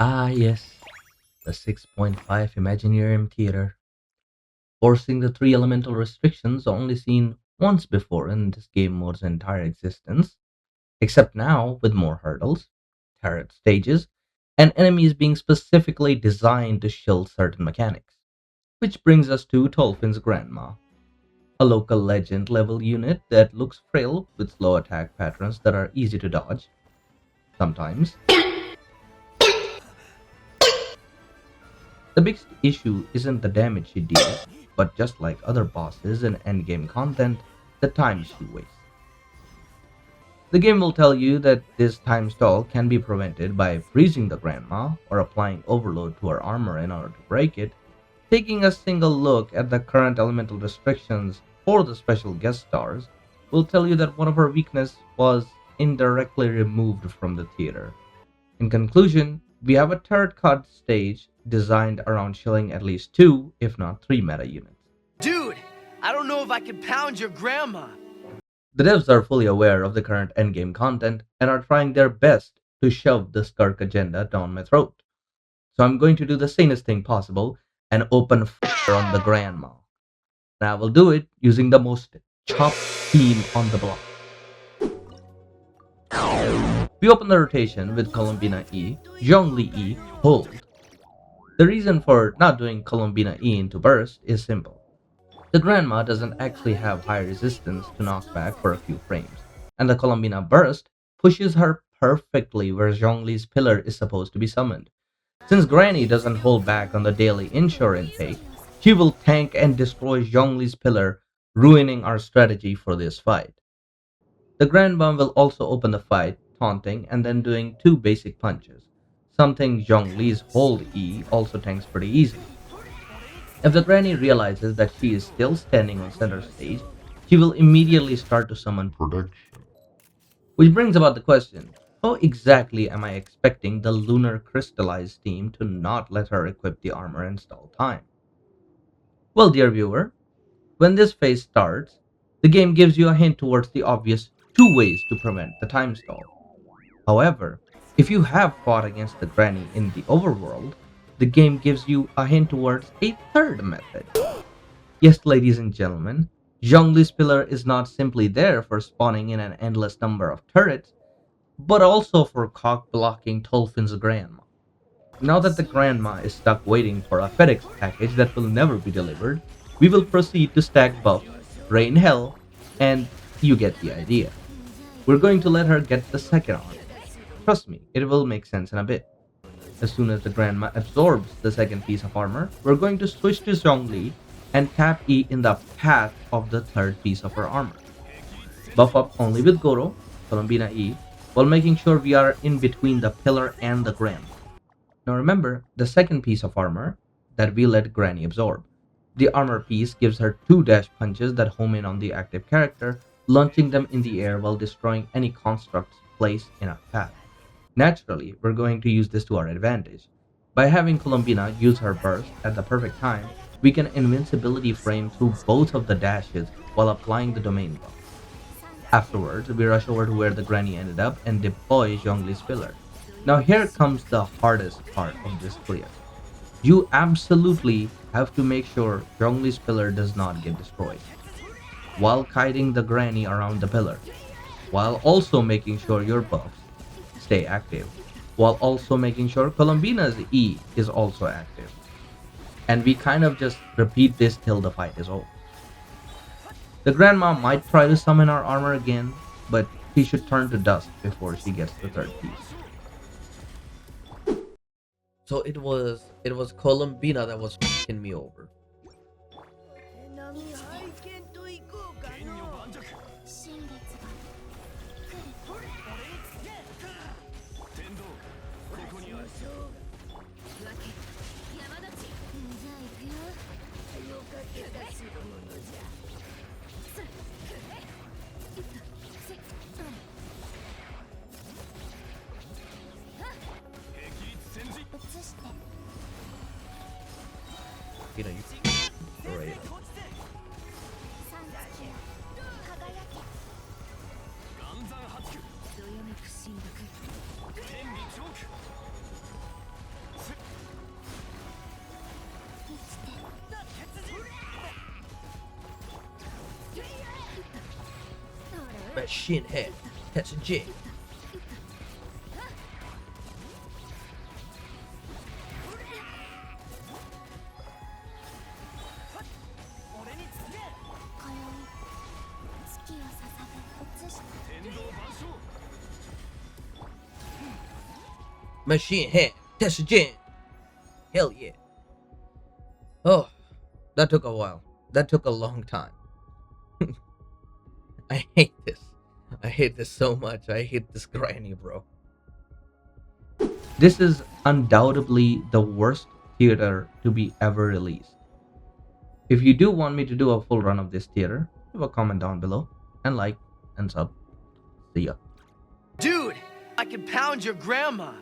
Ah, yes, the 6.5 Imaginarium Theater, forcing the three elemental restrictions only seen once before in this game mode's entire existence, except now with more hurdles, turret stages, and enemies being specifically designed to shield certain mechanics. Which brings us to Tolfin's Grandma, a local legend level unit that looks frail with slow attack patterns that are easy to dodge, sometimes. The biggest issue isn't the damage she deals, but just like other bosses in endgame content, the time she wastes. The game will tell you that this time stall can be prevented by freezing the grandma or applying overload to her armor in order to break it. Taking a single look at the current elemental restrictions for the special guest stars will tell you that one of her weaknesses was indirectly removed from the theater. In conclusion, we have a turret cut stage designed around shilling at least two, if not three meta units. Dude, I don't know if I can pound your grandma. The devs are fully aware of the current endgame content and are trying their best to shove the Skirk agenda down my throat. So I'm going to do the sanest thing possible and open fire on the grandma. And I will do it using the most chopped team on the block. We open the rotation with Columbina E, Zhongli E, hold. The reason for not doing Columbina E into burst is simple. The Grandma doesn't actually have high resistance to knockback for a few frames, and the Columbina burst pushes her perfectly where Zhongli's pillar is supposed to be summoned. Since Granny doesn't hold back on the daily insure intake, she will tank and destroy Zhongli's pillar, ruining our strategy for this fight. The Grand Bomb will also open the fight, taunting and then doing two basic punches, something Zhongli's hold E also tanks pretty easily. If the granny realizes that she is still standing on center stage, she will immediately start to summon protection. Which brings about the question, how exactly am I expecting the lunar crystallized team to not let her equip the armor and stall time? Well, dear viewer, when this phase starts, the game gives you a hint towards the obvious two ways to prevent the time stall. However, if you have fought against the granny in the overworld, the game gives you a hint towards a third method. Yes, ladies and gentlemen, Zhongli's pillar is not simply there for spawning in an endless number of turrets, but also for cock blocking Tolfin's grandma. Now that the grandma is stuck waiting for a FedEx package that will never be delivered, we will proceed to stack buffs, rain hell, and you get the idea. We're going to let her get the second armor. Trust me, it will make sense in a bit. As soon as the grandma absorbs the second piece of armor, we're going to switch to Zhongli and tap E in the path of the third piece of her armor. Buff up only with Goro, Columbina E, while making sure we are in between the pillar and the grandma. Now remember, the second piece of armor that we let Granny absorb. The armor piece gives her two dash punches that home in on the active character, launching them in the air while destroying any constructs placed in our path. Naturally, we're going to use this to our advantage. By having Columbina use her burst at the perfect time, we can invincibility frame through both of the dashes while applying the domain buff. Afterwards, we rush over to where the granny ended up and deploy Zhongli's pillar. Now here comes the hardest part of this clear. You absolutely have to make sure Zhongli's pillar does not get destroyed, while kiting the granny around the pillar, while also making sure your buffs stay active, while also making sure Columbina's E is also active. And we kind of just repeat this till the fight is over. The grandma might try to summon our armor again, but she should turn to dust before she gets the third piece. So it was Columbina that was fucking me over. You know, you great. Machine Head Tetsujin. Machine Head Tetsujin. Hell yeah. Oh, that took a while. That took a long time. I hate this. I hate this so much. I hate this granny, bro. This is undoubtedly the worst theater to be ever released. If you do want me to do a full run of this theater, leave a comment down below and like and sub. See ya. Dude, I can pound your grandma.